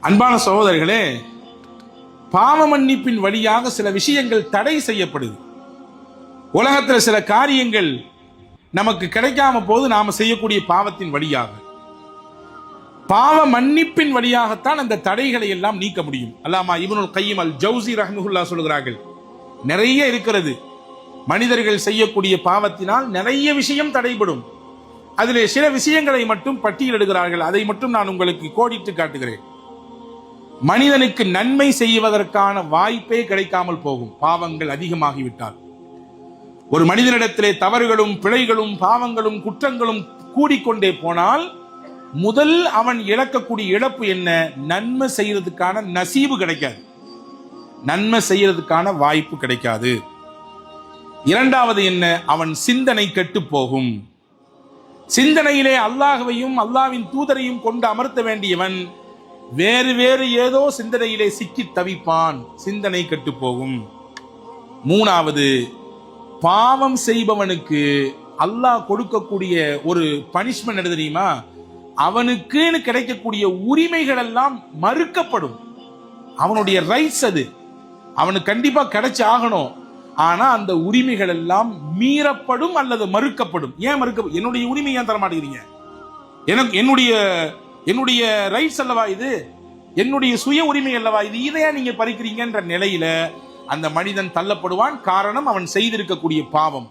அன்பான சகோதரர்களே, பாவ மன்னிப்பின் வழியாக சில விஷயங்கள் தடை செய்யப்படுது. உலகத்தில் சில காரியங்கள் நமக்கு கிடைக்காம போது நாம செய்யக்கூடிய பாவத்தின் வழியாக, பாவ மன்னிப்பின் வழியாகத்தான் அந்த தடைகளை எல்லாம் நீக்க முடியும். அல்லாமா இப்னுல் கையிம் அல் ஜௌசி ரஹ்மத்துல்லாஹி சொல்கிறார்கள், நிறைய இருக்கிறது மனிதர்கள் செய்யக்கூடிய பாவத்தினால் நிறைய விஷயம் தடைபடும். அதிலே சில விஷயங்களை மட்டும் பட்டியலிடுகிறார்கள். அதை மட்டும் நான் உங்களுக்கு கோடிட்டு காட்டுகிறேன். மனிதனுக்கு நன்மை செய்வதற்கான வாய்ப்பே கிடைக்காமல் போகும் பாவங்கள் அதிகமாகிவிட்டால். ஒரு மனிதனிடத்திலே தவறுகளும் பிழைகளும் பாவங்களும் குற்றங்களும் கூடிக்கொண்டே போனால் முதல் அவன் இழக்கக்கூடிய இழப்பு என்ன? நன்மை செய்யறதுக்கான நசீபு கிடைக்காது, நன்மை செய்யறதுக்கான வாய்ப்பு கிடைக்காது. இரண்டாவது என்ன? அவன் சிந்தனை கெட்டு போகும். சிந்தனையிலே அல்லாஹ்வையும் அல்லாஹ்வின் தூதரையும் கொண்டு அமர்த்த வேண்டியவன் வேறு வேறு ஏதோ சிந்தனையிலே சிக்கி தவிப்பான், சிந்தனை கெட்டு போகும். மூணாவது, பாவம் செய்பவனுக்கு அல்லாஹ் கொடுக்கக்கூடிய ஒரு பனிஷ்மெண்ட் எது தெரியுமா? அவனுக்குன்னு கிடைக்கக்கூடிய உரிமைகள் எல்லாம் மறுக்கப்படும். அவனுடைய ரைட்ஸ் அது அவனுக்கு கண்டிப்பா கிடைச்சு ஆகணும். ஆனா அந்த உரிமைகள் எல்லாம் மீறப்படும் அல்லது மறுக்கப்படும். ஏன் மறுக்கப்படும்? என்னுடைய உரிமை ஏன் தர மாட்டேங்கிறீங்க? எனக்கு என்னுடைய ரைட்ஸ் அல்லவா இது, என்னுடைய சுய உரிமை அல்லவா இது, இதையா நீங்க பறிக்கிறீங்கன்ற நிலையில அந்த மனிதன் தள்ளப்படுவான். காரணம், அவன் செய்திருக்கக்கூடிய பாவம்.